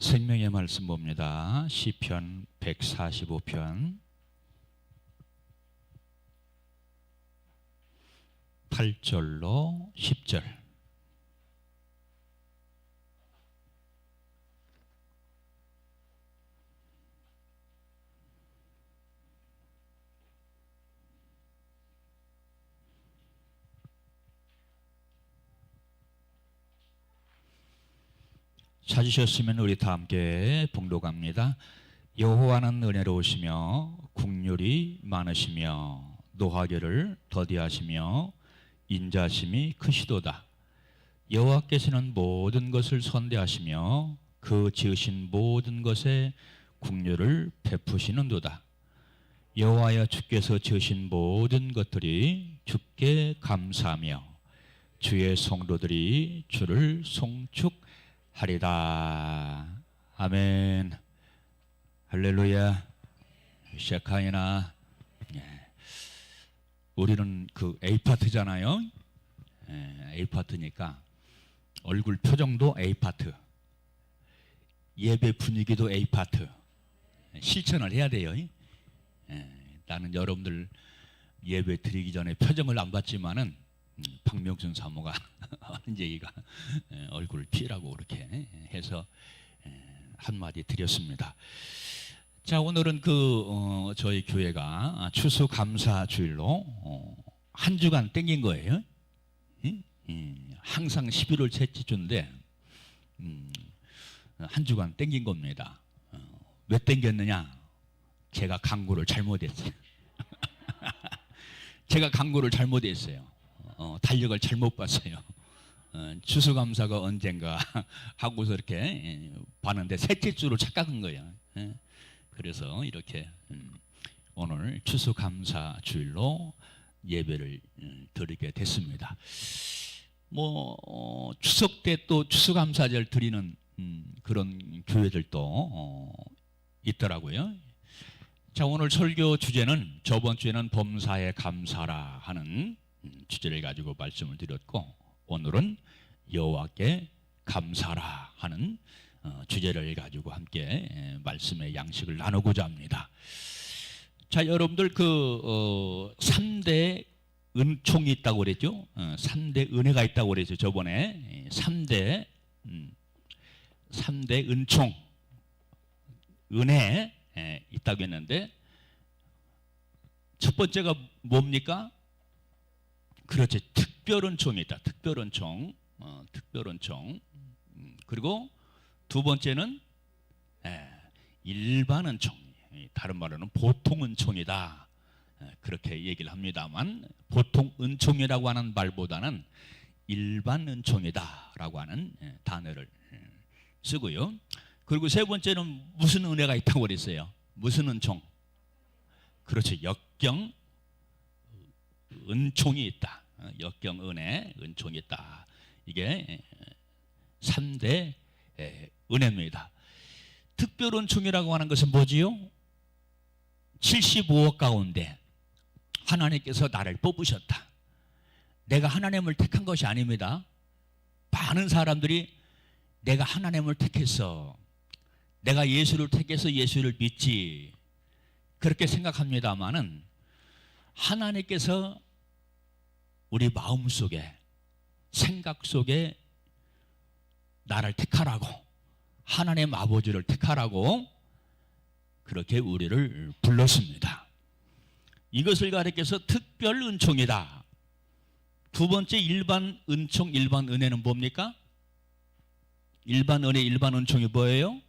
생명의 말씀 봅니다. 시편 145편 8절로 10절. 찾으셨으면 우리 다 함께 봉독합니다. 여호와는 은혜로우시며 국률이 많으시며 노하기를 더디하시며 인자심이 크시도다. 여호와께서는 모든 것을 선대하시며 그 지으신 모든 것에 국률을 베푸시는도다. 여호와여, 주께서 지으신 모든 것들이 주께 감사하며 주의 성도들이 주를 송축하리다. 아멘. 할렐루야. 셰카이나. 우리는 그 A파트잖아요. A파트니까 얼굴 표정도 A파트, 예배 분위기도 A파트. 실천을 해야 돼요. 나는 여러분들 예배 드리기 전에 표정을 안 봤지만은 박명순 사모가 하는 얘기가 얼굴을 피라고 그렇게 해서 한마디 드렸습니다. 자, 오늘은 저희 교회가 추수감사 주일로 한 주간 땡긴 거예요. 항상 11월 셋째 주인데 한 주간 땡긴 겁니다. 왜 땡겼느냐? 제가 강구를 잘못했어요. 제가 강구를 잘못했어요. 달력을 잘못 봤어요. 추수감사가 언젠가 하고서 이렇게 봤는데 셋째 주로 착각한 거예요. 그래서 이렇게 오늘 추수감사 주일로 예배를 드리게 됐습니다. 추석 때 또 추수감사절 드리는 그런 교회들도 있더라고요. 자, 오늘 설교 주제는 저번 주에는 범사에 감사라 하는 주제를 가지고 말씀을 드렸고, 오늘은 여호와께 감사라 하는 주제를 가지고 함께 말씀의 양식을 나누고자 합니다. 자, 여러분들 3대 은총이 있다고 그랬죠. 3대 은혜가 있다고 그랬죠. 저번에 3대 은총, 은혜 있다고 했는데, 첫 번째가 뭡니까? 그렇지, 특별은총이 있다. 특별은총, 특별은총. 그리고 두 번째는 일반은총, 다른 말로는 보통은총이다. 그렇게 얘기를 합니다만, 보통은총이라고 하는 말보다는 일반은총이다라고 하는 단어를 쓰고요. 그리고 세 번째는 무슨 은혜가 있다고 그랬어요? 무슨 은총? 그렇죠, 역경 은총이 있다. 역경 은혜, 은총이 있다. 이게 3대 은혜입니다. 특별 은총이라고 하는 것은 뭐지요? 75억 가운데 하나님께서 나를 뽑으셨다. 내가 하나님을 택한 것이 아닙니다. 많은 사람들이 내가 하나님을 택했어, 내가 예수를 택해서 예수를 믿지, 그렇게 생각합니다마는 하나님께서 우리 마음속에, 생각 속에 나를 택하라고, 하나님 아버지를 택하라고 그렇게 우리를 불렀습니다. 이것을 가리켜서 특별 은총이다. 두 번째, 일반 은총, 일반 은혜는 뭡니까? 일반 은혜, 일반 은총이 뭐예요?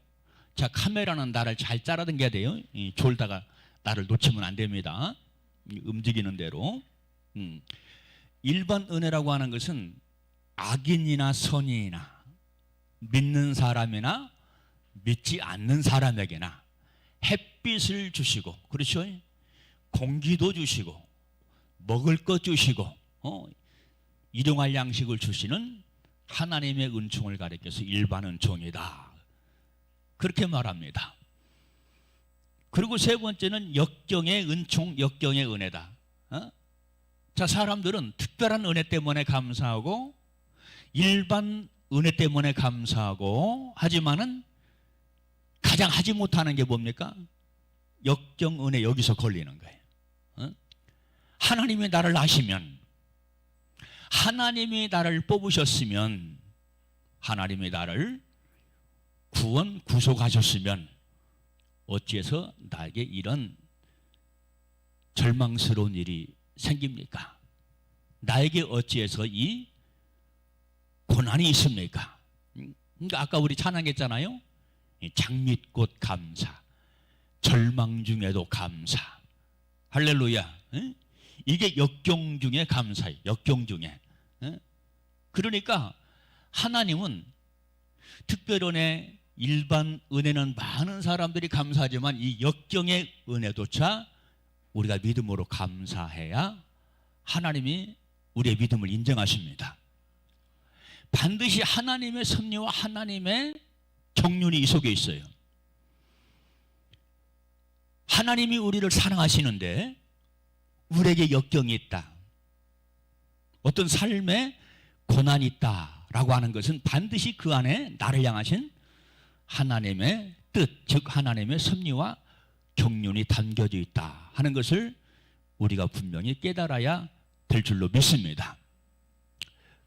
자, 카메라는 나를 잘 따라당겨야 돼요. 졸다가 나를 놓치면 안 됩니다. 움직이는 대로. 일반 은혜라고 하는 것은 악인이나 선인이나 믿는 사람이나 믿지 않는 사람에게나 햇빛을 주시고, 그렇죠? 공기도 주시고 먹을 것 주시고 일용할 양식을 주시는 하나님의 은총을 가리켜서 일반 은총이다. 그렇게 말합니다. 그리고 세 번째는 역경의 은총, 역경의 은혜다. 자, 사람들은 특별한 은혜 때문에 감사하고 일반 은혜 때문에 감사하고 하지만은 가장 하지 못하는 게 뭡니까? 역경 은혜 여기서 걸리는 거예요. 하나님이 나를 아시면, 하나님이 나를 뽑으셨으면, 하나님이 나를 구원 구속하셨으면 어찌해서 나에게 이런 절망스러운 일이 생깁니까? 나에게 어찌해서 이 고난이 있습니까? 그러니까 아까 우리 찬양했잖아요. 장밋꽃 감사, 절망 중에도 감사. 할렐루야. 이게 역경 중에 감사예요. 역경 중에. 그러니까 하나님은 특별은혜, 일반 은혜는 많은 사람들이 감사하지만 이 역경의 은혜조차 우리가 믿음으로 감사해야 하나님이 우리의 믿음을 인정하십니다. 반드시 하나님의 섭리와 하나님의 경륜이 이 속에 있어요. 하나님이 우리를 사랑하시는데 우리에게 역경이 있다, 어떤 삶에 고난이 있다라고 하는 것은 반드시 그 안에 나를 향하신 하나님의 뜻, 즉 하나님의 섭리와 경륜이 담겨져 있다 하는 것을 우리가 분명히 깨달아야 될 줄로 믿습니다.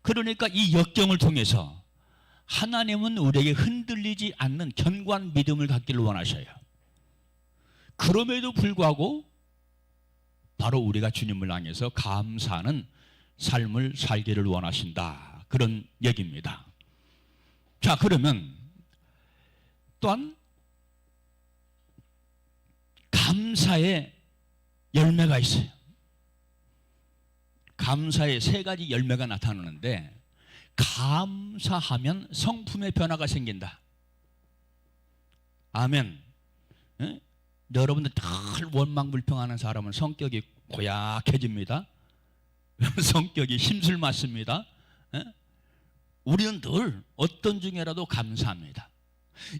그러니까 이 역경을 통해서 하나님은 우리에게 흔들리지 않는 견고한 믿음을 갖기를 원하셔요. 그럼에도 불구하고 바로 우리가 주님을 향해서 감사하는 삶을 살기를 원하신다, 그런 얘기입니다. 자, 그러면 또한 감사의 열매가 있어요. 감사의 세 가지 열매가 나타나는데, 감사하면 성품의 변화가 생긴다. 아멘. 에? 여러분들 늘 원망불평하는 사람은 성격이 고약해집니다. 성격이 심술 맞습니다. 에? 우리는 늘 어떤 중에라도 감사합니다.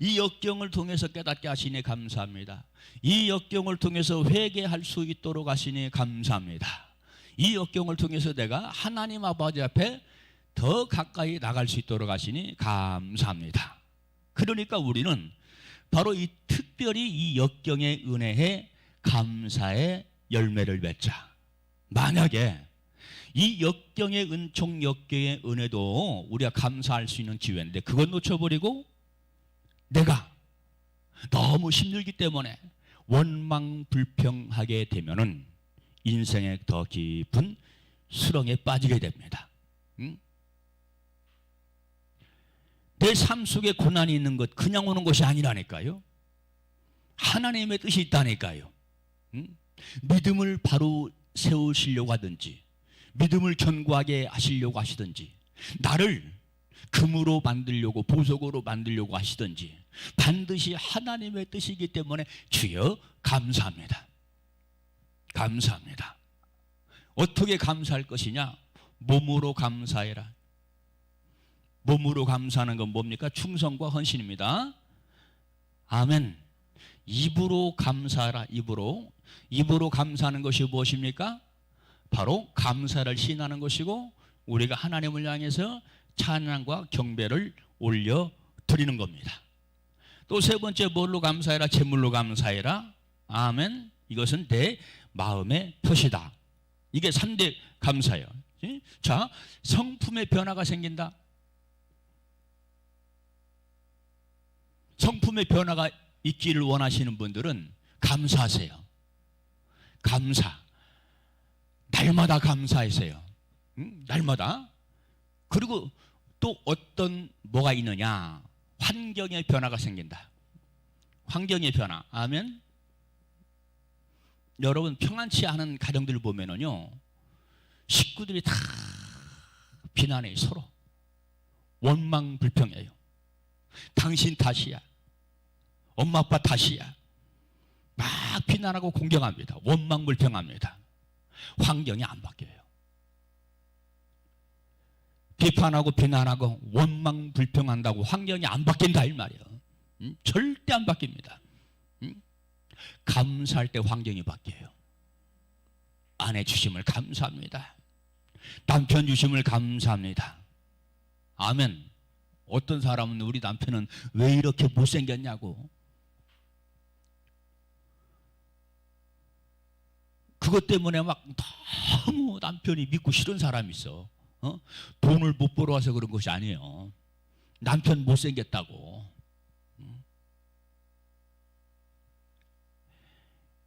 이 역경을 통해서 깨닫게 하시니 감사합니다. 이 역경을 통해서 회개할 수 있도록 하시니 감사합니다. 이 역경을 통해서 내가 하나님 아버지 앞에 더 가까이 나갈 수 있도록 하시니 감사합니다. 그러니까 우리는 바로 이 특별히 이 역경의 은혜에 감사의 열매를 맺자. 만약에 이 역경의 은총, 역경의 은혜도 우리가 감사할 수 있는 기회인데 그건 놓쳐버리고 내가 너무 힘들기 때문에 원망불평하게 되면은 인생의 더 깊은 수렁에 빠지게 됩니다. 내 삶 속에 고난이 있는 것 그냥 오는 것이 아니라니까요. 하나님의 뜻이 있다니까요. 믿음을 바로 세우시려고 하든지, 믿음을 견고하게 하시려고 하시든지, 나를 금으로 만들려고, 보석으로 만들려고 하시든지 반드시 하나님의 뜻이기 때문에 주여 감사합니다. 감사합니다. 어떻게 감사할 것이냐? 몸으로 감사해라. 몸으로 감사하는 건 뭡니까? 충성과 헌신입니다. 아멘. 입으로 감사하라. 입으로 감사하는 것이 무엇입니까? 바로 감사를 시인하는 것이고 우리가 하나님을 향해서 찬양과 경배를 올려 드리는 겁니다. 또 세 번째, 뭘로 감사해라? 제물로 감사해라. 아멘. 이것은 내 마음의 표시다. 이게 3대 감사예요. 자, 성품의 변화가 생긴다. 성품의 변화가 있기를 원하시는 분들은 감사하세요. 감사. 날마다 감사하세요. 날마다. 그리고 또 어떤 뭐가 있느냐? 환경의 변화가 생긴다. 환경의 변화. 아멘. 여러분 평안치 않은 가정들 보면은요, 식구들이 다 비난해요. 서로 원망불평해요. 당신 탓이야, 엄마 아빠 탓이야. 막 비난하고 공격합니다. 원망불평합니다. 환경이 안 바뀌어요. 비판하고 비난하고 원망불평한다고 환경이 안 바뀐다 이 말이에요. 절대 안 바뀝니다. 감사할 때 환경이 바뀌어요. 아내 주심을 감사합니다. 남편 주심을 감사합니다. 아멘. 어떤 사람은 우리 남편은 왜 이렇게 못생겼냐고 그것 때문에 막 너무 남편이 믿고 싫은 사람이 있어. 돈을 못 벌어와서 그런 것이 아니에요. 남편 못생겼다고.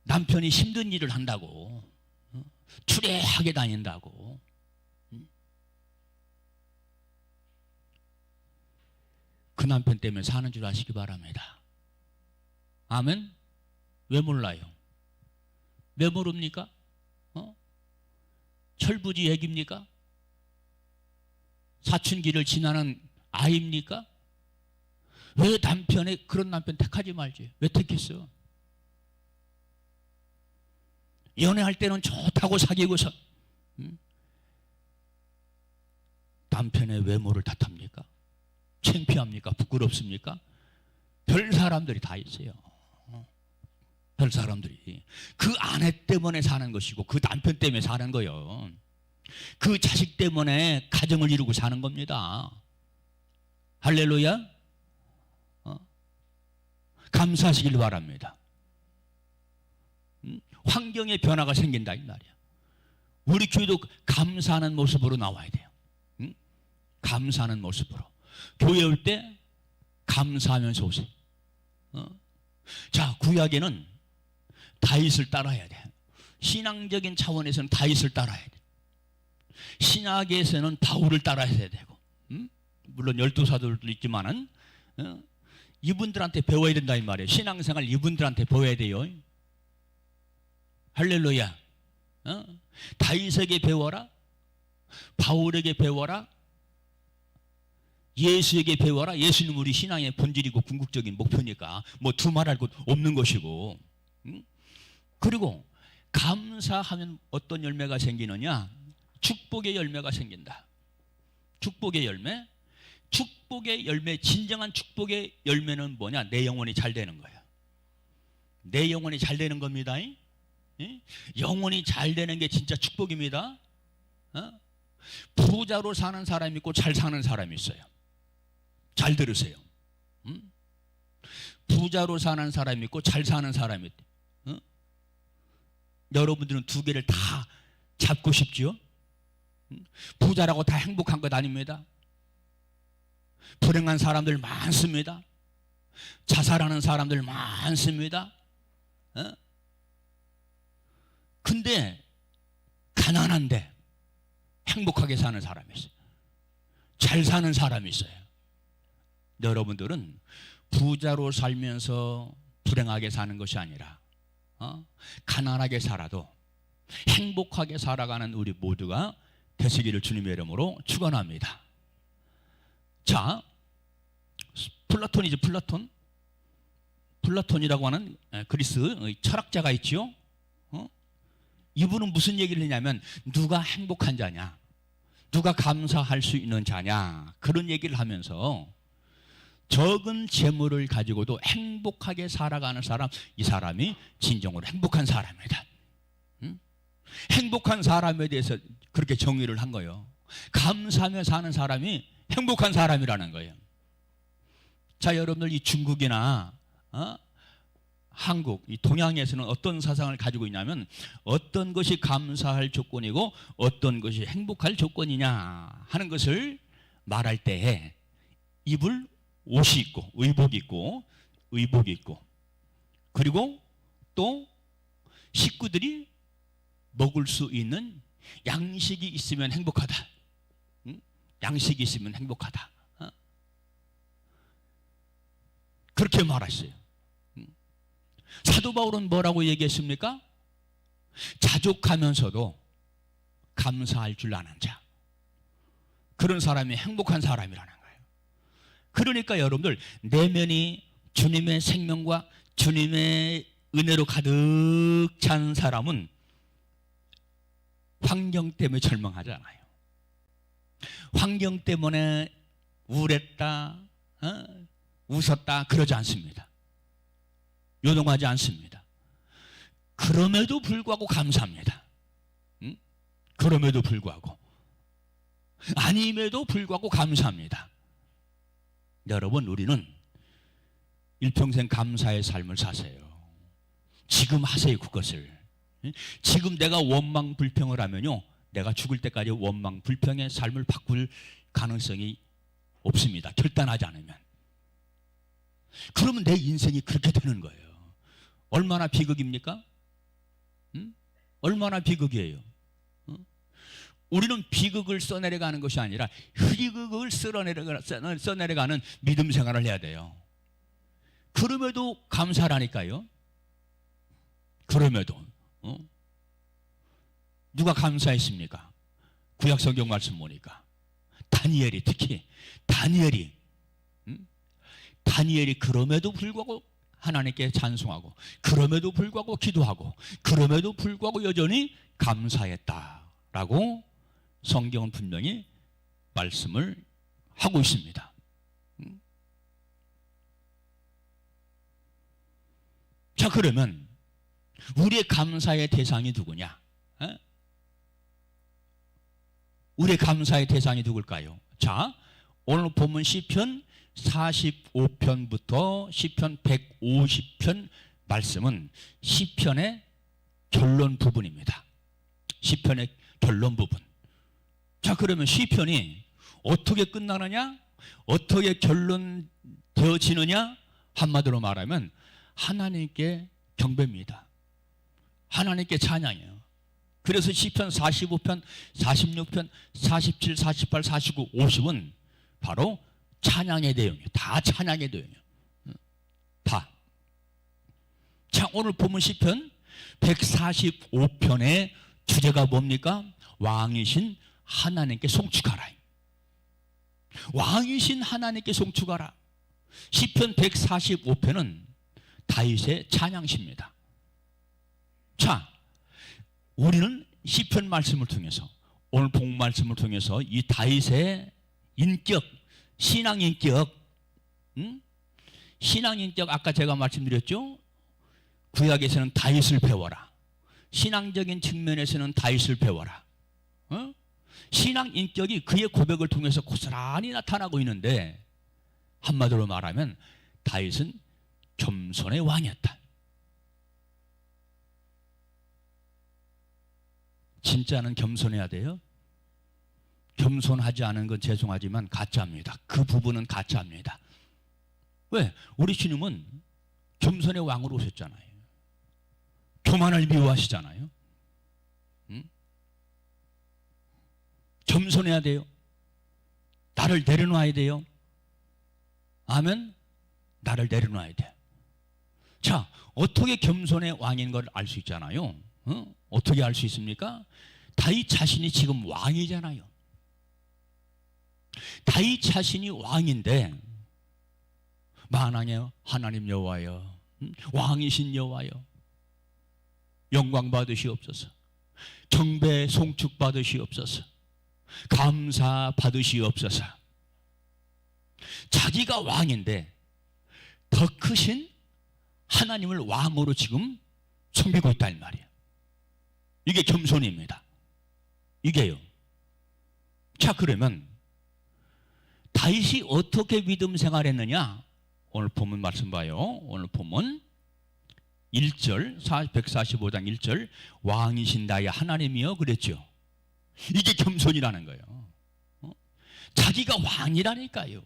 남편이 힘든 일을 한다고. 추레하게 다닌다고. 그 남편 때문에 사는 줄 아시기 바랍니다. 아멘? 왜 몰라요? 왜 모릅니까? 철부지 애기입니까? 사춘기를 지나는 아이입니까? 왜 남편의 그런 남편 택하지 말지? 왜 택했어? 연애할 때는 좋다고 사귀고서 남편의 외모를 탓합니까? 창피합니까? 부끄럽습니까? 별 사람들이 다 있어요. 별 사람들이 그 아내 때문에 사는 것이고 그 남편 때문에 사는 거예요. 그 자식 때문에 가정을 이루고 사는 겁니다. 할렐루야. 감사하시길 바랍니다. 환경의 변화가 생긴다 이 말이야. 우리 교회도 감사하는 모습으로 나와야 돼요. 감사하는 모습으로. 교회 올 때 감사하면서 오세요. 자, 구약에는 다윗을 따라야 돼. 신앙적인 차원에서는 다윗을 따라야 돼. 신학에서는 바울을 따라야 되고, 물론 12사도들도 있지만은 이분들한테 배워야 된다 이 말이에요. 신앙생활 이분들한테 배워야 돼요. 할렐루야. 다윗에게 배워라. 바울에게 배워라. 예수에게 배워라. 예수는 우리 신앙의 본질이고 궁극적인 목표니까 뭐 두말할 것 없는 것이고. 그리고 감사하면 어떤 열매가 생기느냐? 축복의 열매가 생긴다. 축복의 열매. 축복의 열매, 진정한 축복의 열매는 뭐냐? 내 영혼이 잘 되는 거야. 내 영혼이 잘 되는 겁니다. 영혼이 잘 되는 게 진짜 축복입니다. 부자로 사는 사람이 있고 잘 사는 사람이 있어요. 잘 들으세요. 부자로 사는 사람이 있고 잘 사는 사람이 있대요. 여러분들은 두 개를 다 잡고 싶지요? 부자라고 다 행복한 것 아닙니다. 불행한 사람들 많습니다. 자살하는 사람들 많습니다. 근데 가난한데 행복하게 사는 사람이 있어요. 잘 사는 사람이 있어요. 여러분들은 부자로 살면서 불행하게 사는 것이 아니라 가난하게 살아도 행복하게 살아가는 우리 모두가 되시기를 주님의 이름으로 축원합니다. 자, 플라톤이죠. 플라톤이라고 하는 그리스 철학자가 있지요. 이분은 무슨 얘기를 했냐면 누가 행복한 자냐, 누가 감사할 수 있는 자냐, 그런 얘기를 하면서 적은 재물을 가지고도 행복하게 살아가는 사람, 이 사람이 진정으로 행복한 사람이다. 행복한 사람에 대해서 그렇게 정의를 한 거예요. 감사하며 사는 사람이 행복한 사람이라는 거예요. 자, 여러분들 이 중국이나 한국, 이 동양에서는 어떤 사상을 가지고 있냐면 어떤 것이 감사할 조건이고 어떤 것이 행복할 조건이냐 하는 것을 말할 때에 입을 옷이 있고 의복이 있고 그리고 또 식구들이 먹을 수 있는 양식이 있으면 행복하다. 양식이 있으면 행복하다. 그렇게 말했어요. 사도 바울은 뭐라고 얘기했습니까? 자족하면서도 감사할 줄 아는 자. 그런 사람이 행복한 사람이라는 거예요. 그러니까 여러분들 내면이 주님의 생명과 주님의 은혜로 가득 찬 사람은 환경 때문에 절망하지 않아요. 환경 때문에 우울했다, 웃었다 그러지 않습니다. 요동하지 않습니다. 그럼에도 불구하고 감사합니다. 그럼에도 불구하고 아님에도 불구하고 감사합니다. 여러분, 우리는 일평생 감사의 삶을 사세요. 지금 하세요 그것을. 지금 내가 원망 불평을 하면요, 내가 죽을 때까지 원망 불평의 삶을 바꿀 가능성이 없습니다. 결단하지 않으면. 그러면 내 인생이 그렇게 되는 거예요. 얼마나 비극입니까? 얼마나 비극이에요. 우리는 비극을 써내려가는 것이 아니라 희극을 써내려가는 믿음 생활을 해야 돼요. 그럼에도 감사하니까요. 그럼에도 누가 감사했습니까? 구약 성경 말씀 보니까 다니엘이, 특히 다니엘이 그럼에도 불구하고 하나님께 찬송하고, 그럼에도 불구하고 기도하고, 그럼에도 불구하고 여전히 감사했다라고 성경은 분명히 말씀을 하고 있습니다. 자, 그러면 우리의 감사의 대상이 누구냐? 우리의 감사의 대상이 누굴까요? 자, 오늘 본문 시편 45편부터 시편 150편 말씀은 시편의 결론 부분입니다. 시편의 결론 부분. 자, 그러면 시편이 어떻게 끝나느냐? 어떻게 결론되어지느냐? 한마디로 말하면 하나님께 경배입니다. 하나님께 찬양이에요. 그래서 시편 45편, 46편, 47, 48, 49, 50은 바로 찬양의 내용이에요. 다 찬양의 내용이에요. 다. 자, 오늘 본문 시편 145편의 주제가 뭡니까? 왕이신 하나님께 송축하라. 왕이신 하나님께 송축하라. 시편 145편은 다윗의 찬양시입니다. 자, 우리는 시편 말씀을 통해서, 오늘 본 말씀을 통해서 이 다윗의 인격, 신앙 인격, 신앙 인격, 아까 제가 말씀드렸죠? 구약에서는 다윗을 배워라. 신앙적인 측면에서는 다윗을 배워라. 신앙 인격이 그의 고백을 통해서 고스란히 나타나고 있는데, 한마디로 말하면 다윗은 겸손의 왕이었다. 진짜는 겸손해야 돼요. 겸손하지 않은 건 죄송하지만 가짜입니다. 그 부분은 가짜입니다. 왜? 우리 주님은 겸손의 왕으로 오셨잖아요. 교만을 미워하시잖아요. 겸손해야 돼요. 나를 내려놔야 돼요. 아멘. 나를 내려놔야 돼. 자, 어떻게 겸손의 왕인 걸 알 수 있잖아요. 어떻게 알 수 있습니까? 다윗 자신이 지금 왕이잖아요. 다윗 자신이 왕인데, 만왕의 하나님 여호와여, 왕이신 여호와여, 영광 받으시옵소서, 경배 송축 받으시옵소서, 감사 받으시옵소서. 자기가 왕인데 더 크신 하나님을 왕으로 지금 섬기고 있다 이 말이에요. 이게 겸손입니다. 이게요. 자, 그러면 다윗이 어떻게 믿음 생활했느냐? 오늘 본문 말씀 봐요. 오늘 본문 1절, 145장 1절, 왕이신 나의 하나님이여 그랬죠. 이게 겸손이라는 거예요. 자기가 왕이라니까요.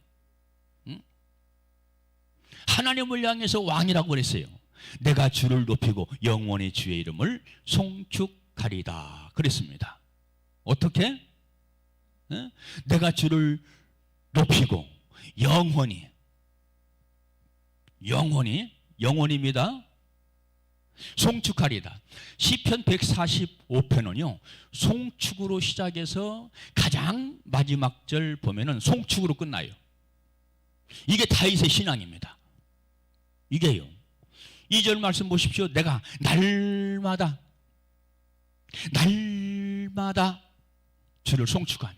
하나님을 향해서 왕이라고 그랬어요. 내가 주를 높이고 영원히 주의 이름을 송축하리다 그랬습니다. 어떻게? 내가 주를 높이고 영원히입니다. 송축하리다. 시편 145편은요 송축으로 시작해서 가장 마지막 절 보면은 송축으로 끝나요. 이게 다윗의 신앙입니다. 이게요. 2절 말씀 보십시오. 내가 날마다 주를 송축하며.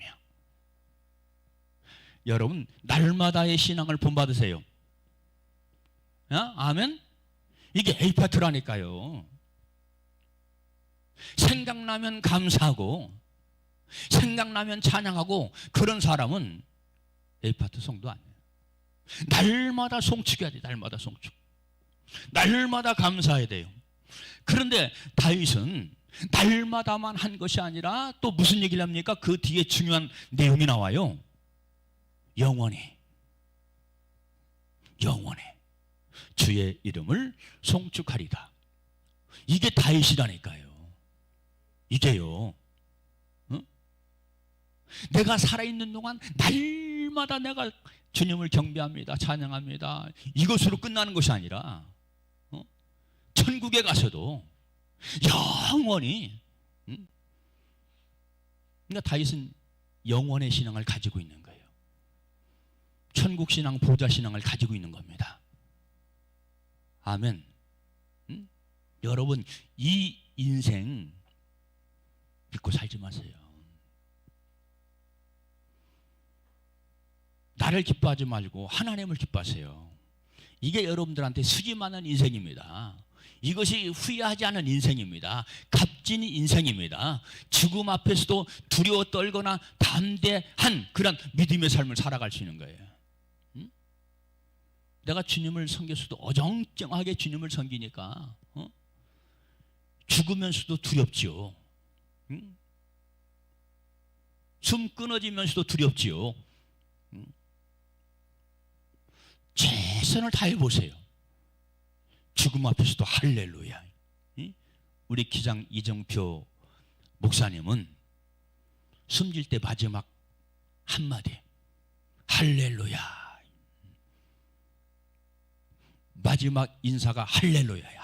여러분, 날마다의 신앙을 본받으세요. 아멘? 이게 에이파트라니까요. 생각나면 감사하고 생각나면 찬양하고 그런 사람은 에이파트 성도 아니에요. 날마다 송축해야 돼. 날마다 송축. 날마다 감사해야 돼요. 그런데 다윗은 날마다만 한 것이 아니라 또 무슨 얘기를 합니까? 그 뒤에 중요한 내용이 나와요. 영원히 주의 이름을 송축하리다. 이게 다윗이라니까요. 이게요. 응? 내가 살아있는 동안 날마다 내가 주님을 경배합니다, 찬양합니다, 이것으로 끝나는 것이 아니라 천국에 가서도 영원히. 그러니까 다윗은 영원의 신앙을 가지고 있는 거예요. 천국 신앙, 보좌 신앙을 가지고 있는 겁니다. 아멘. 여러분, 이 인생 믿고 살지 마세요. 나를 기뻐하지 말고 하나님을 기뻐하세요. 이게 여러분들한테 수지 많은 인생입니다. 이것이 후회하지 않은 인생입니다. 값진 인생입니다. 죽음 앞에서도 두려워 떨거나 담대한 그런 믿음의 삶을 살아갈 수 있는 거예요. 내가 주님을 섬겼어도 어정쩡하게 주님을 섬기니까 죽으면서도 두렵지요. 숨 끊어지면서도 두렵지요. 최선을 다해 보세요. 죽음 앞에서도 할렐루야. 우리 기장 이정표 목사님은 숨질 때 마지막 한마디 할렐루야. 마지막 인사가 할렐루야예요.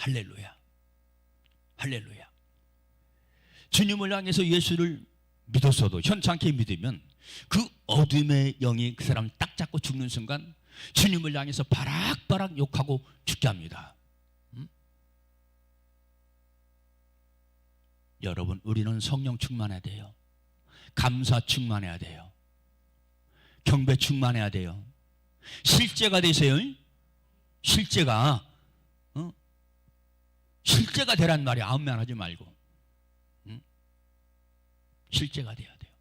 할렐루야. 주님을 향해서 예수를 믿었어도 현찮게 믿으면 그 어둠의 영이 그 사람을 딱 잡고 죽는 순간 주님을 향해서 바락바락 욕하고 죽게 합니다. 여러분, 우리는 성령 충만해야 돼요. 감사 충만해야 돼요. 경배 충만해야 돼요. 실제가 되세요. 실제가 되란 말이 아무나 하지 말고 실제가 돼야 돼요.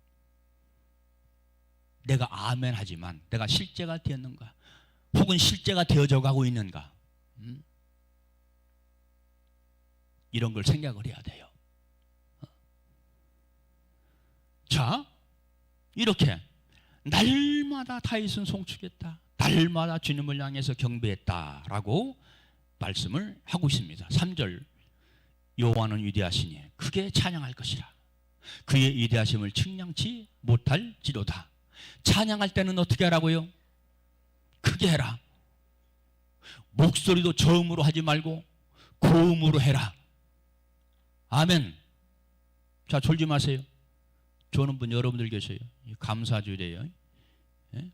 내가 아멘 하지만 내가 실제가 되었는가, 혹은 실제가 되어져 가고 있는가, 이런 걸 생각을 해야 돼요. 자, 이렇게 날마다 다윗은 송축했다, 날마다 주님을 향해서 경배했다라고 말씀을 하고 있습니다. 3절, 여호와는 위대하시니 크게 찬양할 것이라. 그의 위대하심을 측량치 못할지로다. 찬양할 때는 어떻게 하라고요? 크게 해라. 목소리도 저음으로 하지 말고 고음으로 해라. 아멘. 자, 졸지 마세요. 조는 분 여러분들 계세요. 감사주일이에요. 예?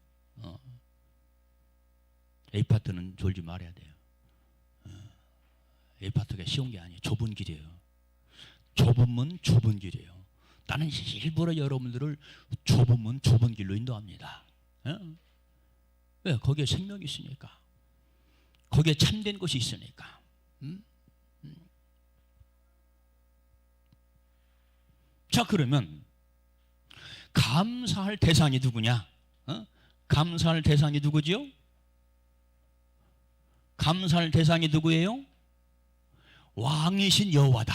A파트는 졸지 말아야 돼요. A파트가 쉬운 게 아니에요. 좁은 길이에요. 좁은 문, 좁은 길이에요. 나는 일부러 여러분들을 좁은 문, 좁은 길로 인도합니다. 왜? 거기에 생명이 있으니까. 거기에 참된 것이 있으니까. 자, 그러면 감사할 대상이 누구냐? 감사할 대상이 누구지요? 감사할 대상이 누구예요? 왕이신 여호와다.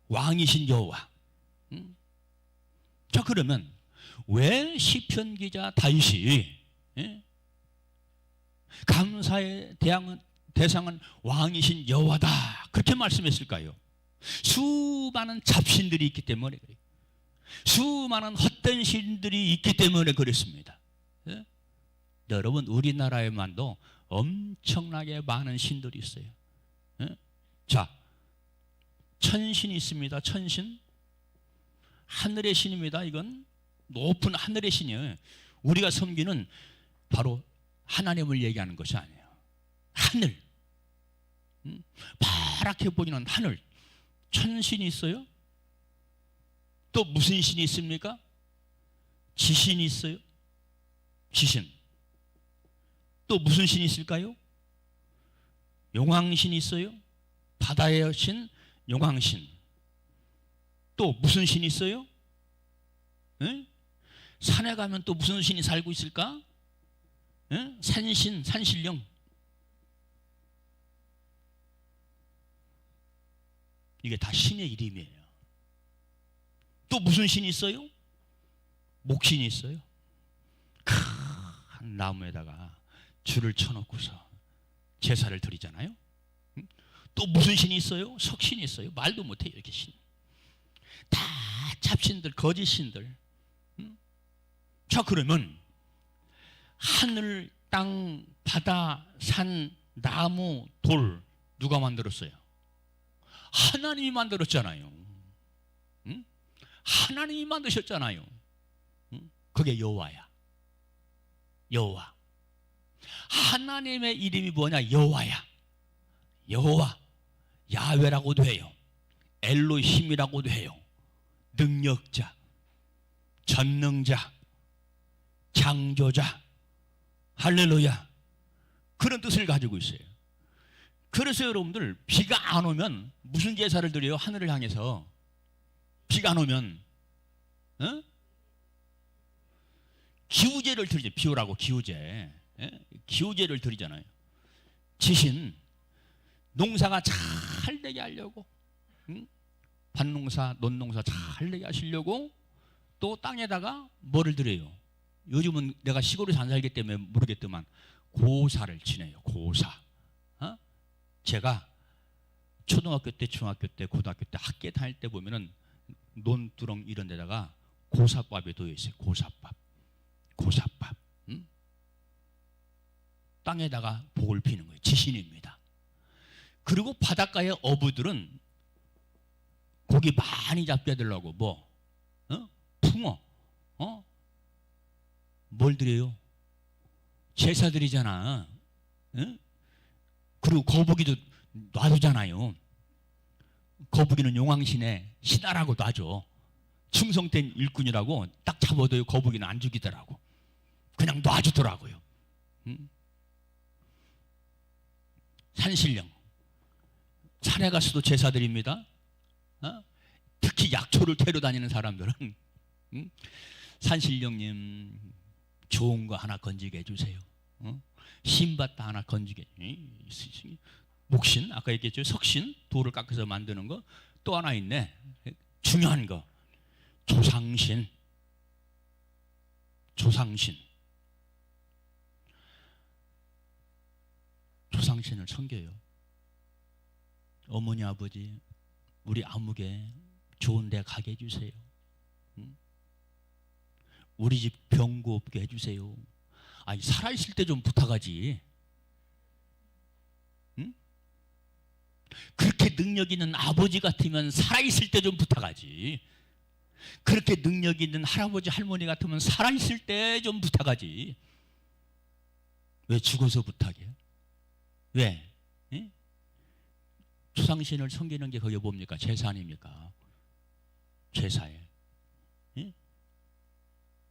왕이신 여호와. 자, 그러면 왜 시편 기자 다윗이 감사의 대상은 왕이신 여호와다 그렇게 말씀했을까요? 수많은 잡신들이 있기 때문에 그래요. 수많은 헛된 신들이 있기 때문에 그렇습니다. 예? 여러분, 우리나라에만도 엄청나게 많은 신들이 있어요. 예? 자, 천신이 있습니다. 천신, 하늘의 신입니다. 이건 높은 하늘의 신이에요. 우리가 섬기는 바로 하나님을 얘기하는 것이 아니에요. 하늘, 파랗게 보이는 하늘, 천신이 있어요. 또 무슨 신이 있습니까? 지신이 있어요. 지신. 또 무슨 신이 있을까요? 용왕신이 있어요. 바다의 신, 용왕신. 또 무슨 신이 있어요? 에? 산에 가면 또 무슨 신이 살고 있을까? 에? 산신, 산신령. 이게 다 신의 이름이에요. 또 무슨 신이 있어요? 목신이 있어요. 큰 나무에다가 줄을 쳐놓고서 제사를 드리잖아요. 또 무슨 신이 있어요? 석신이 있어요. 말도 못해요. 이렇게 신. 다 잡신들, 거짓 신들. 자, 그러면 하늘, 땅, 바다, 산, 나무, 돌 누가 만들었어요? 하나님이 만들었잖아요. 하나님이 만드셨잖아요. 그게 여호와야. 여호와. 하나님의 이름이 뭐냐? 여호와야. 여호와. 야훼라고도 해요. 엘로힘이라고도 해요. 능력자, 전능자, 창조자. 할렐루야. 그런 뜻을 가지고 있어요. 그래서 여러분들 비가 안 오면 무슨 제사를 드려요? 하늘을 향해서. 비가 안 오면 기우제를 드리죠. 비 오라고 기우제. 기우제를 드리잖아요. 지신 농사가 잘 되게 하려고, 밭농사, 논농사 잘 되게 하시려고 또 땅에다가 뭐를 드려요? 요즘은 내가 시골에 안 살기 때문에 모르겠지만 고사를 지내요. 고사. 제가 초등학교 때, 중학교 때, 고등학교 때 학교 다닐 때 보면은 논두렁 이런 데다가 고사밥이 놓여 있어요. 고사밥. 고사밥. 땅에다가 복을 피는 거예요. 지신입니다. 그리고 바닷가의 어부들은 고기 많이 잡게 하려고 뭐? 붕어. 뭘 드려요? 제사 드리잖아. 그리고 거북이도 놔두잖아요. 거북이는 용왕신의 신하라고 놔줘. 충성된 일꾼이라고 딱 잡아둬요. 거북이는 안 죽이더라고. 그냥 놔주더라고요. 산신령. 산에 가서도 제사 드립니다. 특히 약초를 캐러 다니는 사람들은 산신령님 좋은 거 하나 건지게 해주세요. 신받다 하나 건지게. 목신, 아까 얘기했죠. 석신, 돌을 깎아서 만드는 거. 또 하나 있네. 중요한 거. 조상신. 조상신. 조상신을 섬겨요. 어머니, 아버지, 우리 아무개 좋은 데 가게 해주세요. 우리 집 병고 없게 해주세요. 아니, 살아있을 때 좀 부탁하지. 그렇게 능력 있는 아버지 같으면 살아있을 때 좀 부탁하지. 그렇게 능력 있는 할아버지, 할머니 같으면 살아있을 때 좀 부탁하지. 왜 죽어서 부탁해? 왜? 조상신을 섬기는 게 그게 뭡니까? 제사 아닙니까? 제사에.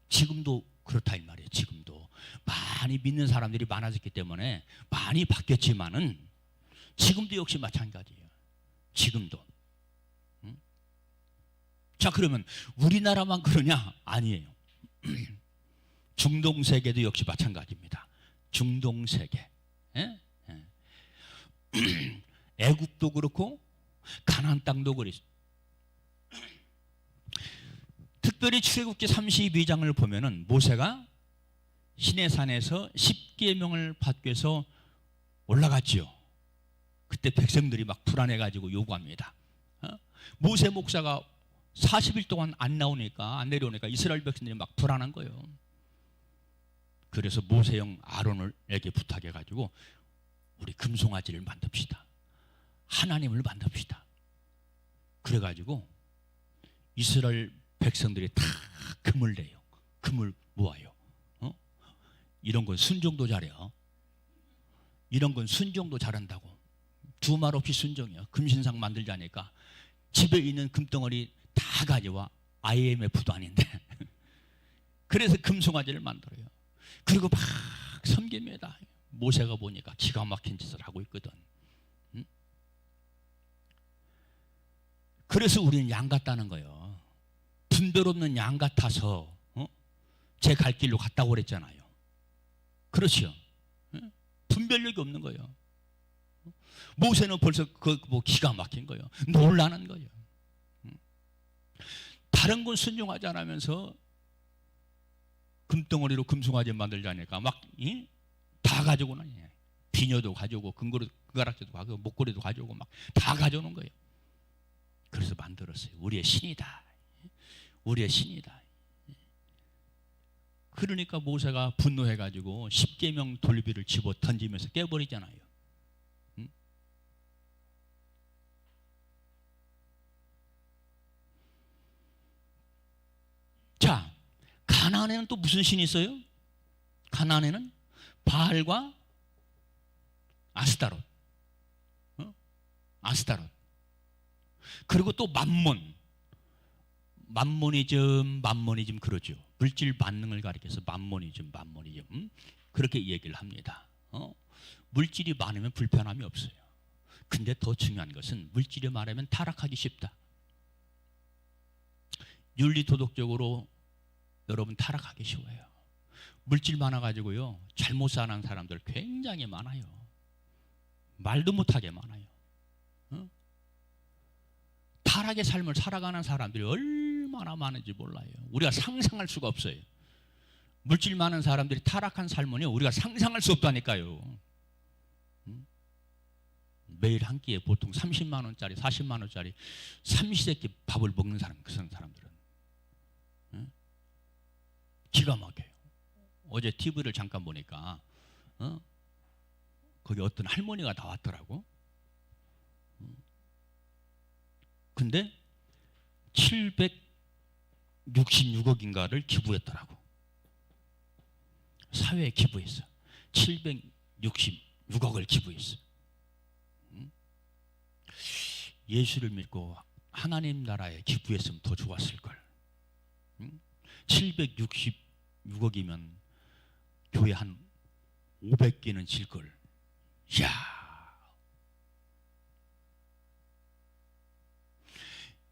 지금도 그렇다 이 말이에요. 지금도 많이 믿는 사람들이 많아졌기 때문에 많이 바뀌었지만은 지금도 역시 마찬가지예요. 지금도. 자, 그러면 우리나라만 그러냐? 아니에요. 중동 세계도 역시 마찬가지입니다. 중동 세계. 애굽도 그렇고 가나안 땅도 그렇습니다. 특별히 출애굽기 32장을 보면은 모세가 시내산에서 10계명을 받기 위해서 올라갔지요. 그때 백성들이 막 불안해가지고 요구합니다. 모세 목사가 40일 동안 안 나오니까, 안 내려오니까 이스라엘 백성들이 막 불안한 거예요. 그래서 모세형 아론에게 부탁해가지고 우리 금송아지를 만듭시다. 하나님을 만듭시다. 그래가지고 이스라엘 백성들이 다 금을 내요. 금을 모아요. 이런 건 순종도 잘해요. 이런 건 순종도 잘한다고. 두 말 없이 순종이요. 금신상 만들자니까 집에 있는 금덩어리 다 가져와. IMF도 아닌데. 그래서 금송아지를 만들어요. 그리고 막 섬깁니다. 모세가 보니까 기가 막힌 짓을 하고 있거든. 그래서 우리는 양 같다는 거예요. 분별 없는 양 같아서 제 갈 길로 갔다고 그랬잖아요. 그렇죠. 분별력이 없는 거예요. 모세는 벌써 뭐 기가 막힌 거예요. 놀라는 거예요. 다른 건 순종하지 않으면서 금덩어리로 금송아지 만들자니까 막 다 가져오는 거예요. 비녀도 가져오고 금가락지도 가져오고 목걸이도 가져오고 막 다 가져오는 거예요. 그래서 만들었어요. 우리의 신이다. 우리의 신이다. 그러니까 모세가 분노해가지고 십계명 돌비를 집어 던지면서 깨버리잖아요. 자, 가나안에는 또 무슨 신이 있어요? 가나안에는 바알과 아스타롯, 아스타롯. 그리고 또 만모니즘 그러죠. 물질 만능을 가리켜서 만모니즘 그렇게 얘기를 합니다. 물질이 많으면 불편함이 없어요. 근데 더 중요한 것은 물질이 많으면 타락하기 쉽다. 윤리 도덕적으로 여러분 타락하기 쉬워요. 물질 많아가지고요 잘못 사는 사람들 굉장히 많아요. 말도 못하게 많아요. 타락의 삶을 살아가는 사람들이 얼마나 많은지 몰라요. 우리가 상상할 수가 없어요. 물질 많은 사람들이 타락한 삶은 우리가 상상할 수 없다니까요. 매일 한 끼에 보통 30만 원짜리 40만 원짜리 삼시세끼 밥을 먹는 사람, 그 사람들은 기가 막혀요. 어제 TV를 잠깐 보니까 거기 어떤 할머니가 나왔더라고. 근데 766억인가를 기부했더라고. 사회에 기부했어. 766억을 기부했어. 예수를 믿고 하나님 나라에 기부했으면 더 좋았을걸. 766억이면 교회 한 500개는 질걸. 이야.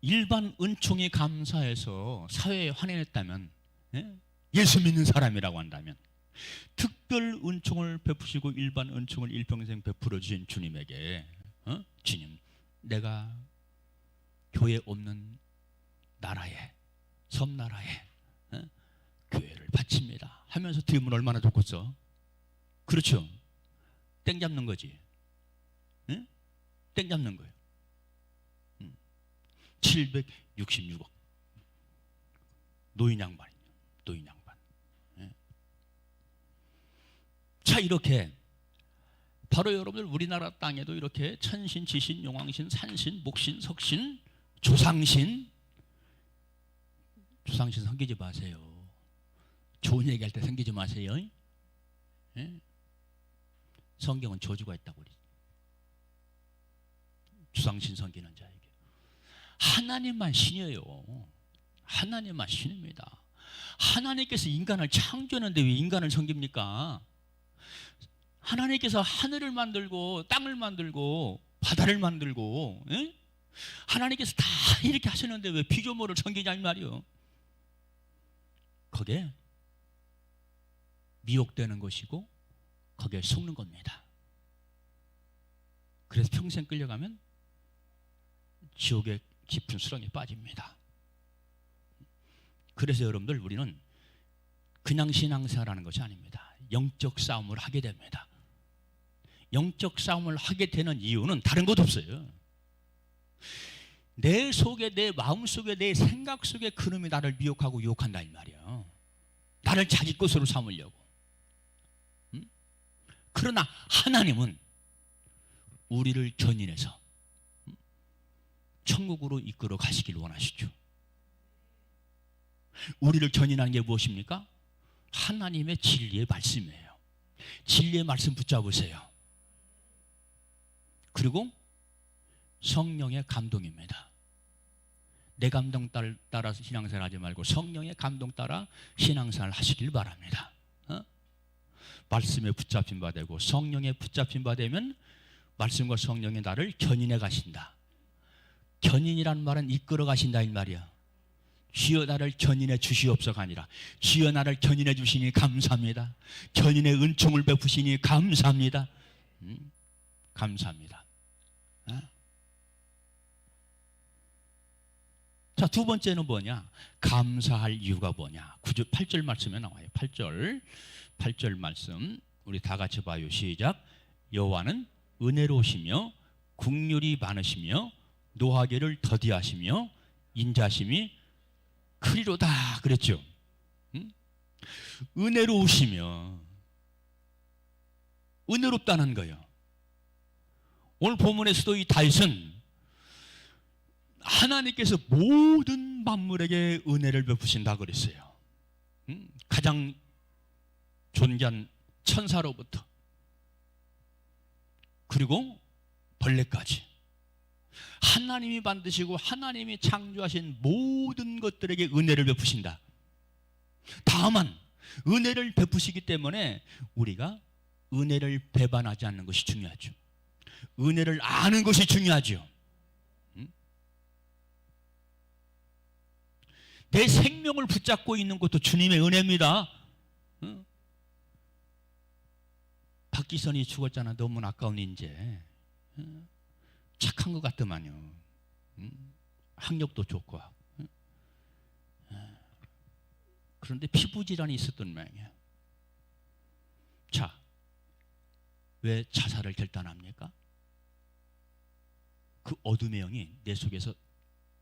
일반 은총에 감사해서 사회에 환원했다면, 예수 믿는 사람이라고 한다면, 특별 은총을 베푸시고 일반 은총을 일평생 베풀어 주신 주님에게 주님, 내가 교회 없는 나라에, 섬나라에 교회를 바칩니다 하면서 드리면 얼마나 좋겠어. 그렇죠. 땡 잡는 거지. 땡 잡는 거예요. 766억. 노인 양반이요. 노인 양반. 자, 이렇게 바로 여러분들 우리나라 땅에도 이렇게 천신, 지신, 용왕신, 산신, 목신, 석신, 조상신 섬기지 마세요. 좋은 얘기할 때 섬기지 마세요. 성경은 저주가 있다고 그러지. 조상신 섬기는 자에게. 하나님만 신이에요. 하나님만 신입니다. 하나님께서 인간을 창조했는데 왜 인간을 섬깁니까? 하나님께서 하늘을 만들고 땅을 만들고 바다를 만들고 하나님께서 다 이렇게 하셨는데 왜 피조물을 섬기냐 이 말이요. 거기에 미혹되는 것이고 거기에 속는 겁니다. 그래서 평생 끌려가면 지옥의 깊은 수렁에 빠집니다. 그래서 여러분들 우리는 그냥 신앙생활하는 것이 아닙니다. 영적 싸움을 하게 됩니다. 영적 싸움을 하게 되는 이유는 다른 것 없어요. 내 속에, 내 마음 속에, 내 생각 속에 그놈이 나를 미혹하고 유혹한다 이 말이야. 나를 자기 것으로 삼으려고. 그러나 하나님은 우리를 견인해서 천국으로 이끌어 가시길 원하시죠. 우리를 견인하는 게 무엇입니까? 하나님의 진리의 말씀이에요. 진리의 말씀 붙잡으세요. 그리고 성령의 감동입니다. 내 감동 따라서 신앙생활 하지 말고 성령의 감동 따라 신앙생활 하시길 바랍니다. 말씀에 붙잡힌 바 되고 성령에 붙잡힌 바 되면 말씀과 성령이 나를 견인해 가신다. 견인이란 말은 이끌어 가신다 이 말이야. 주여 나를 견인해 주시옵소서가 아니라 주여 나를 견인해 주시니 감사합니다. 견인의 은총을 베푸시니 감사합니다. 감사합니다. 자, 두 번째는 뭐냐? 감사할 이유가 뭐냐? 8절 말씀에 나와요. 8절 말씀 우리 다 같이 봐요. 시작. 여호와는 은혜로우시며 긍휼이 많으시며 노하기를 더디하시며 인자심이 크리로다 그랬죠. 은혜로우시며 은혜롭다는 거예요. 오늘 본문에서도 이 다윗은 하나님께서 모든 만물에게 은혜를 베푸신다 그랬어요. 가장 존귀한 천사로부터 그리고 벌레까지 하나님이 만드시고 하나님이 창조하신 모든 것들에게 은혜를 베푸신다. 다만 은혜를 베푸시기 때문에 우리가 은혜를 배반하지 않는 것이 중요하죠. 은혜를 아는 것이 중요하죠. 내 생명을 붙잡고 있는 것도 주님의 은혜입니다. 박기선이 죽었잖아. 너무 아까운 인재. 착한 것 같더만요. 학력도 좋고. 그런데 피부질환이 있었던 모양이에요. 자, 왜 자살을 결단합니까? 그 어둠의 영이 내 속에서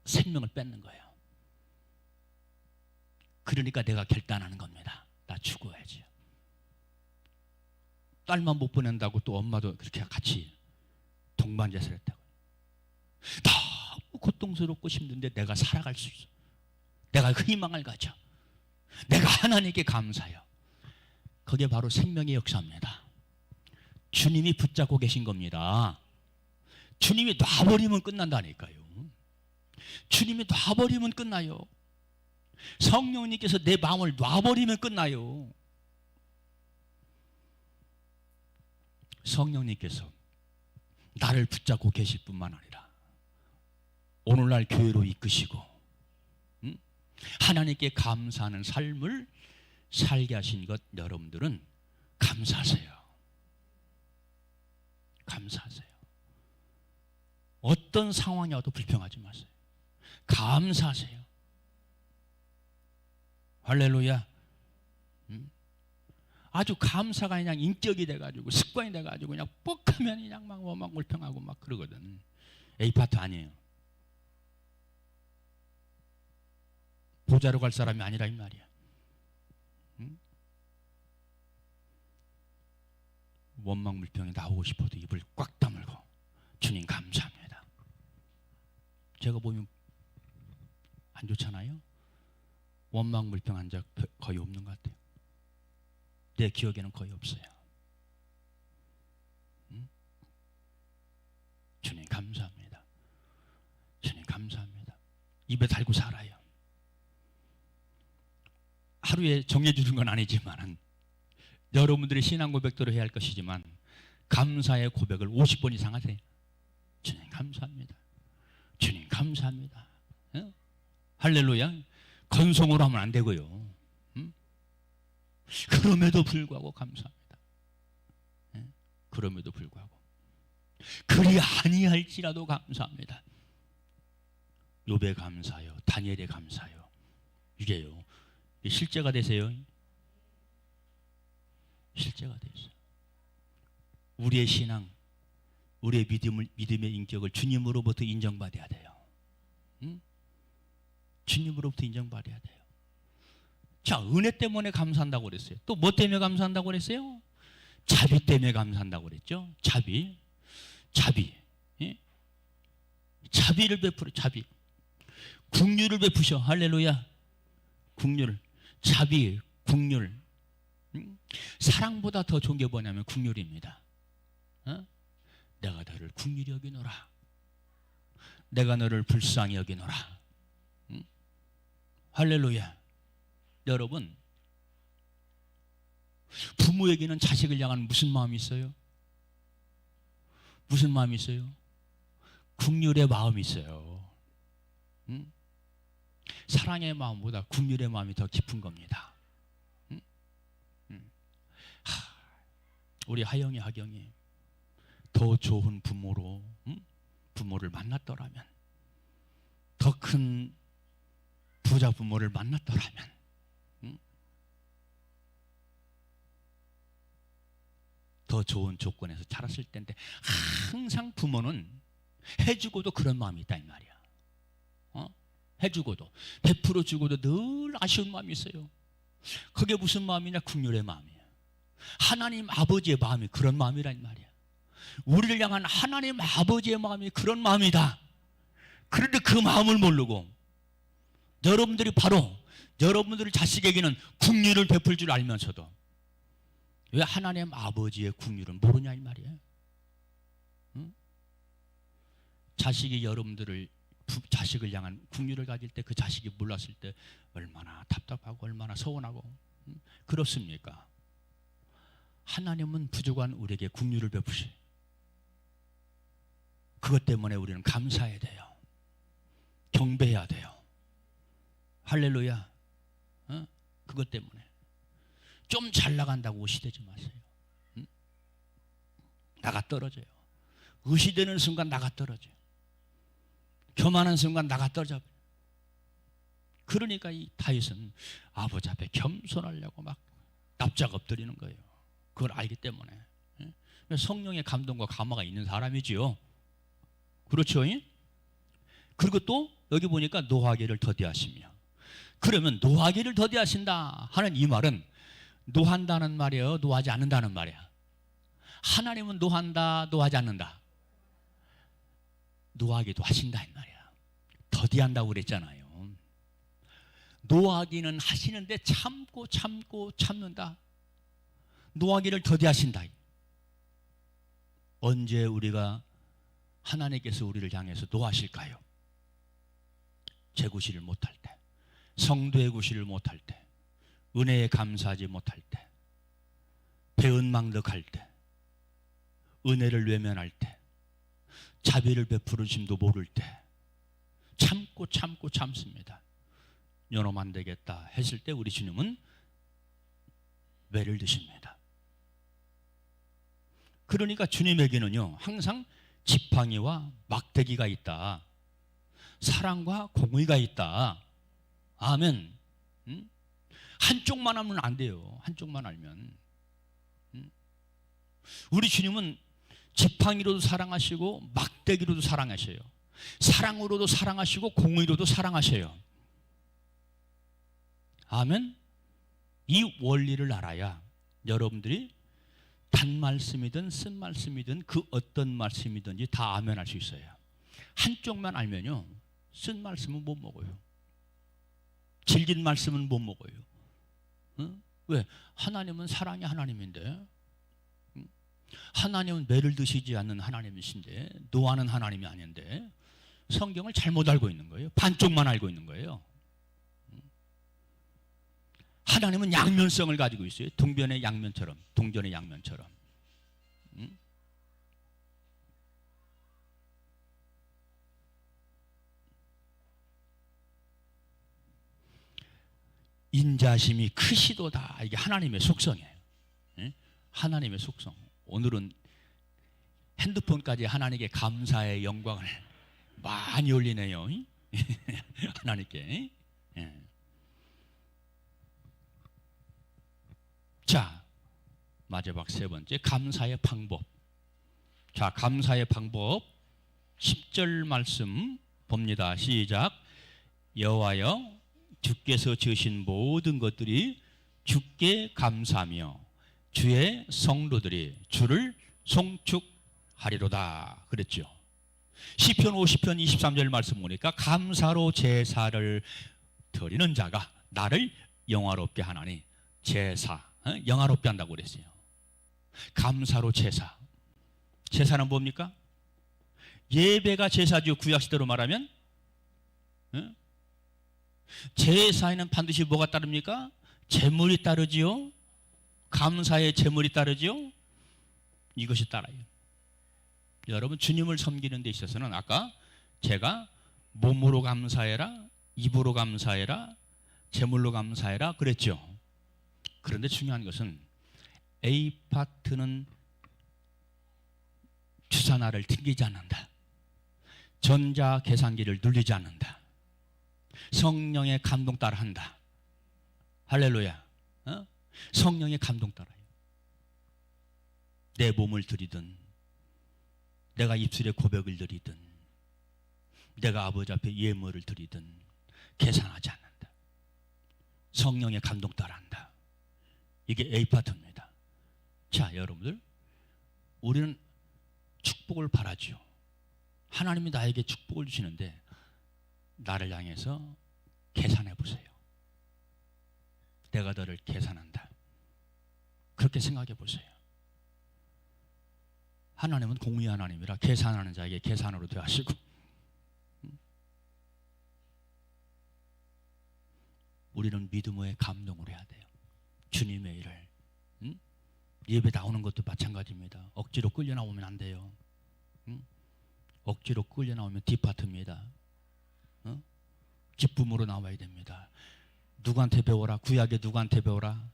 생명을 뺏는 거예요. 그러니까 내가 결단하는 겁니다. 나 죽어야지. 딸만 못 보낸다고 또 엄마도 그렇게 같이 동반자살 했다고. 너무 고통스럽고 힘든데 내가 살아갈 수 있어. 내가 희망을 가져. 내가 하나님께 감사해요. 그게 바로 생명의 역사입니다. 주님이 붙잡고 계신 겁니다. 주님이 놔버리면 끝난다니까요. 주님이 놔버리면 끝나요. 성령님께서 내 마음을 놔버리면 끝나요. 성령님께서 나를 붙잡고 계실 뿐만 아니라 오늘날 교회로 이끄시고 하나님께 감사하는 삶을 살게 하신 것 여러분들은 감사하세요. 감사하세요. 어떤 상황이 와도 불평하지 마세요. 감사하세요. 할렐루야. 아주 감사가 그냥 인격이 돼가지고 습관이 돼가지고 그냥 뻑하면 그냥 막 불평하고 막 그러거든. A파트 아니에요. 보자로 갈 사람이 아니라 이 말이야. 원망불평이 나오고 싶어도 입을 꽉 다물고 주님 감사합니다. 제가 보면 안 좋잖아요. 원망불평한 적 거의 없는 것 같아요. 내 기억에는 거의 없어요. 주님 감사합니다. 주님 감사합니다. 입에 달고 살아요. 하루에 정해주는 건 아니지만 여러분들의 신앙 고백대로 해야 할 것이지만 감사의 고백을 50번 이상 하세요. 주님 감사합니다. 주님 감사합니다. 할렐루야. 건성으로 하면 안 되고요. 그럼에도 불구하고 감사합니다. 그럼에도 불구하고 그리 아니할지라도 감사합니다. 욥에 감사요, 다니엘에 감사요. 이게요 실제가 되세요. 실제가 되세요. 우리의 신앙, 우리의 믿음의 인격을 주님으로부터 인정받아야 돼요. 주님으로부터 인정받아야 돼요. 자, 은혜 때문에 감사한다고 그랬어요. 또 뭐 때문에 감사한다고 그랬어요? 자비 때문에 감사한다고 그랬죠. 자비. 예? 자비를 베풀어. 자비. 긍휼을 베푸셔. 할렐루야. 긍휼. 자비, 긍휼. 사랑보다 더 좋은 게 뭐냐면 긍휼입니다. 내가 너를 긍휼히 여기노라. 내가 너를 불쌍히 여기노라. 할렐루야. 여러분, 부모에게는 자식을 향한 무슨 마음이 있어요? 무슨 마음이 있어요? 긍휼의 마음이 있어요. 사랑의 마음보다 긍휼의 마음이 더 깊은 겁니다. 우리 하영이, 하경이 더 좋은 부모로 부모를 만났더라면, 더 큰 부자 부모를 만났더라면, 더 좋은 조건에서 자랐을 텐데, 항상 부모는 해주고도 그런 마음이 있다 이 말이야. 해주고도, 베풀어 주고도 늘 아쉬운 마음이 있어요. 그게 무슨 마음이냐? 긍휼의 마음이에요. 하나님 아버지의 마음이 그런 마음이란 말이야. 우리를 향한 하나님 아버지의 마음이 그런 마음이다. 그런데 그 마음을 모르고 여러분들이 바로 여러분들 자식에게는 긍휼을 베풀 줄 알면서도 왜 하나님 아버지의 긍휼을 모르냐 이 말이에요. 응? 자식이 여러분들을 자식을 향한 긍휼을 가질 때 그 자식이 몰랐을 때 얼마나 답답하고 얼마나 서운하고 그렇습니까? 하나님은 부족한 우리에게 긍휼을 베푸시. 그것 때문에 우리는 감사해야 돼요. 경배해야 돼요. 할렐루야. 그것 때문에 좀 잘 나간다고 의시되지 마세요. 나가 떨어져요. 의시되는 순간 나가 떨어져요. 교만한 순간 나가 떨어져. 그러니까 이 다윗은 아버지 앞에 겸손하려고 막 납작 엎드리는 거예요. 그걸 알기 때문에. 성령의 감동과 감화가 있는 사람이지요. 그렇죠? 그리고 또 여기 보니까 노하기를 더디하시며. 그러면 노하기를 더디하신다 하는 이 말은 노한다는 말이에요, 노하지 않는다는 말이야? 하나님은 노한다, 노하지 않는다? 노하기도 하신다 이 말이야. 더디한다고 그랬잖아요. 노하기는 하시는데 참고 참는다. 노하기를 더디하신다. 언제 우리가 하나님께서 우리를 향해서 노하실까요? 제구실을 못할 때, 성도의 구실을 못할 때, 은혜에 감사하지 못할 때, 배은망덕할 때, 은혜를 외면할 때, 자비를 베푸르심도 모를 때 참고 참습니다. 요놈 안 되겠다 했을 때 우리 주님은 매를 드십니다. 그러니까 주님에게는요 항상 지팡이와 막대기가 있다. 사랑과 공의가 있다. 아멘. 한쪽만 하면 안 돼요. 한쪽만 알면. 우리 주님은 지팡이로도 사랑하시고 막대기로도 사랑하셔요. 사랑으로도 사랑하시고 공의로도 사랑하셔요. 아멘. 이 원리를 알아야 여러분들이 단 말씀이든 쓴 말씀이든 그 어떤 말씀이든지 다 아멘 할 수 있어요. 한쪽만 알면요 쓴 말씀은 못 먹어요. 질긴 말씀은 못 먹어요. 왜? 하나님은 사랑의 하나님인데, 하나님은 매를 드시지 않는 하나님이신데, 노하는 하나님이 아닌데 성경을 잘못 알고 있는 거예요. 반쪽만 알고 있는 거예요. 하나님은 양면성을 가지고 있어요. 동변의 양면처럼, 동전의 양면처럼. 인자심이 크시도다. 이게 하나님의 속성이에요. 하나님의 속성. 오늘은 핸드폰까지 하나님께 감사의 영광을 많이 올리네요. 하나님께. 자, 마지막 세 번째, 감사의 방법. 자, 감사의 방법 10절 말씀 봅니다. 시작. 여호와여, 주께서 지으신 모든 것들이 주께 감사하며 주의 성도들이 주를 송축하리로다 그랬죠. 시편 50편 23절 말씀 보니까 감사로 제사를 드리는 자가 나를 영화롭게 하나니. 제사, 영화롭게 한다고 그랬어요. 감사로 제사. 제사는 뭡니까? 예배가 제사죠. 구약시대로 말하면. 제사에는 반드시 뭐가 따릅니까? 제물이 따르지요. 감사의 제물이 따르지요. 이것이 따라요. 여러분, 주님을 섬기는 데 있어서는 아까 제가 몸으로 감사해라, 입으로 감사해라, 제물로 감사해라 그랬죠. 그런데 중요한 것은 A 파트는 계산하를 튕기지 않는다. 전자 계산기를 눌리지 않는다. 성령의 감동 따라 한다. 할렐루야. 성령의 감동 따라요. 내 몸을 드리든, 내가 입술에 고백을 드리든, 내가 아버지 앞에 예물을 드리든 계산하지 않는다. 성령의 감동 따라한다. 이게 A 파트입니다. 자, 여러분들, 우리는 축복을 바라죠. 하나님이 나에게 축복을 주시는데 나를 향해서 계산해 보세요. 내가 너를 계산한다. 그렇게 생각해 보세요. 하나님은 공의 하나님이라 계산하는 자에게 계산으로 대하시고, 우리는 믿음의 감동을 해야 돼요. 주님의 일을. 예배 나오는 것도 마찬가지입니다. 억지로 끌려 나오면 안 돼요. 억지로 끌려 나오면 디파트입니다. 기쁨으로 나와야 됩니다. 누구한테 배워라? 구약에 누구한테 배워라?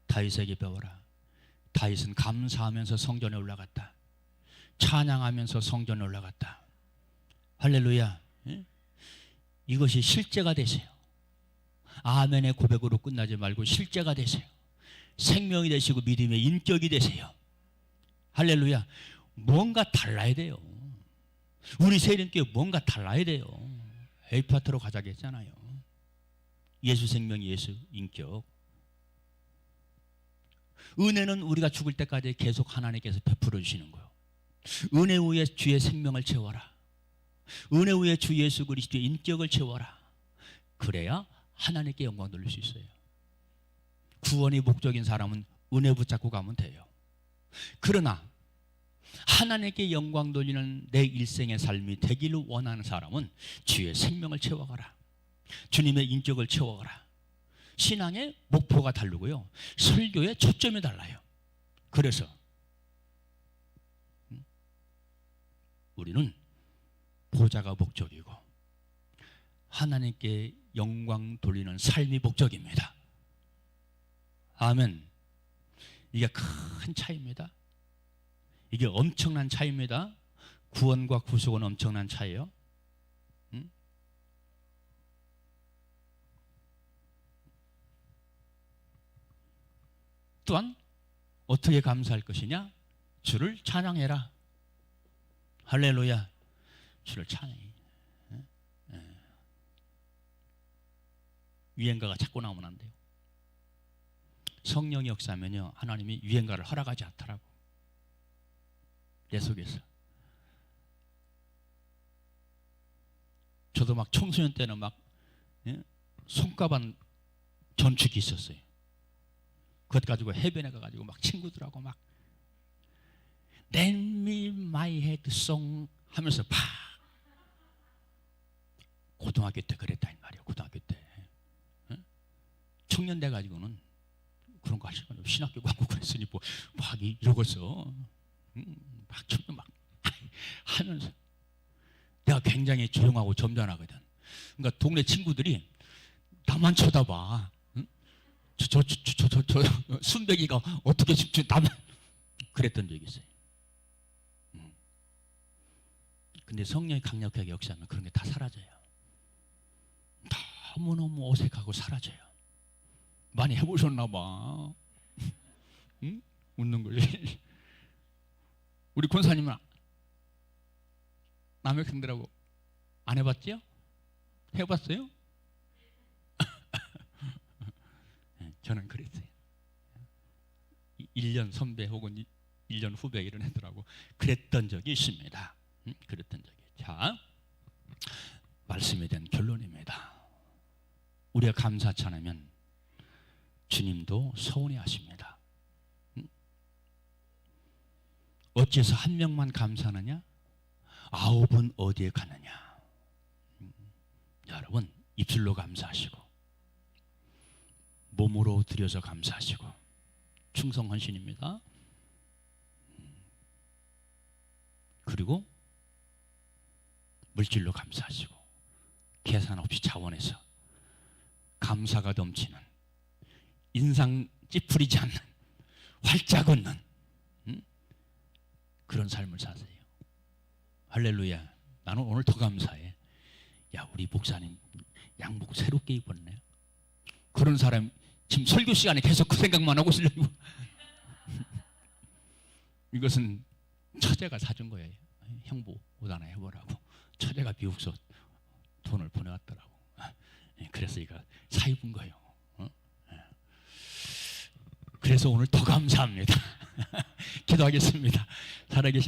다윗에게 배워라. 다윗은 감사하면서 성전에 올라갔다. 찬양하면서 성전에 올라갔다. 할렐루야. 이것이 실제가 되세요. 아멘의 고백으로 끝나지 말고 실제가 되세요. 생명이 되시고 믿음의 인격이 되세요. 할렐루야. 뭔가 달라야 돼요. 우리 세련교회 뭔가 달라야 돼요. A파트로 가자고 했잖아요. 예수 생명, 예수 인격. 은혜는 우리가 죽을 때까지 계속 하나님께서 베풀어 주시는 거예요. 은혜 후에 주의 생명을 채워라. 은혜 후에 주 예수 그리스도의 인격을 채워라. 그래야 하나님께 영광 돌릴 수 있어요. 구원이 목적인 사람은 은혜 붙잡고 가면 돼요. 그러나 하나님께 영광 돌리는 내 일생의 삶이 되기를 원하는 사람은 주의 생명을 채워가라. 주님의 인격을 채워가라. 신앙의 목표가 다르고요. 설교의 초점이 달라요. 그래서 우리는 보좌가 목적이고 하나님께 영광 돌리는 삶이 목적입니다. 아멘. 이게 큰 차이입니다. 이게 엄청난 차이입니다. 구원과 구속은 엄청난 차이예요. 또한 어떻게 감사할 것이냐? 주를 찬양해라. 할렐루야. 주를 찬양해. 유행가가 자꾸 나오면 안 돼요. 성령이 역사하면요, 하나님이 유행가를 허락하지 않더라고. 내 속에서. 저도 막 청소년 때는 막 손가방 전축이 있었어요. 그것 가지고 해변에 가가지고 막 친구들하고 막 Lend me my head song 하면서 팍. 고등학교 때 그랬다 이 말이에요. 고등학교 때. 청년 돼 가지고는 그런 거 할 시간이 없어. 신학교 가고 그랬으니 뭐 막 이러고서 막 청년 막 하면서 내가 굉장히 조용하고 점잖하거든. 그러니까 동네 친구들이 나만 쳐다봐. 저 순백이가 어떻게 나만 그랬던 적이 있어요. 근데 성령이 강력하게 역사하면 그런 게 다 사라져요. 너무너무 어색하고 사라져요. 많이 해보셨나 봐. 응? 웃는 거지. 우리 권사님은 남의 형들하고 안 해봤지요? 해봤어요? 저는 그랬어요. 1년 선배 혹은 1년 후배 이런 애들하고 그랬던 적이 있습니다. 그랬던 적이. 자, 말씀에 대한 결론입니다. 우리가 감사치 않으면 주님도 서운해하십니다. 어째서 한 명만 감사하느냐? 9은 어디에 가느냐? 여러분, 입술로 감사하시고 몸으로 들여서 감사하시고 충성헌신입니다. 그리고 물질로 감사하시고 계산 없이 차원에서 감사가 넘치는 인상 찌푸리지 않는 활짝 웃는 그런 삶을 사세요. 할렐루야. 나는 오늘 더 감사해. 야, 우리 목사님 양복 새롭게 입었네. 그런 사람 지금 설교 시간에 계속 그 생각만 하고 있으려고. 이것은 처제가 사준 거예요. 형부 옷 하나 해보라고. 처제가 미국서 돈을 보내왔더라고. 그래서 이거 사 입은 거예요. 그래서 오늘 더 감사합니다. 기도하겠습니다. 살아계신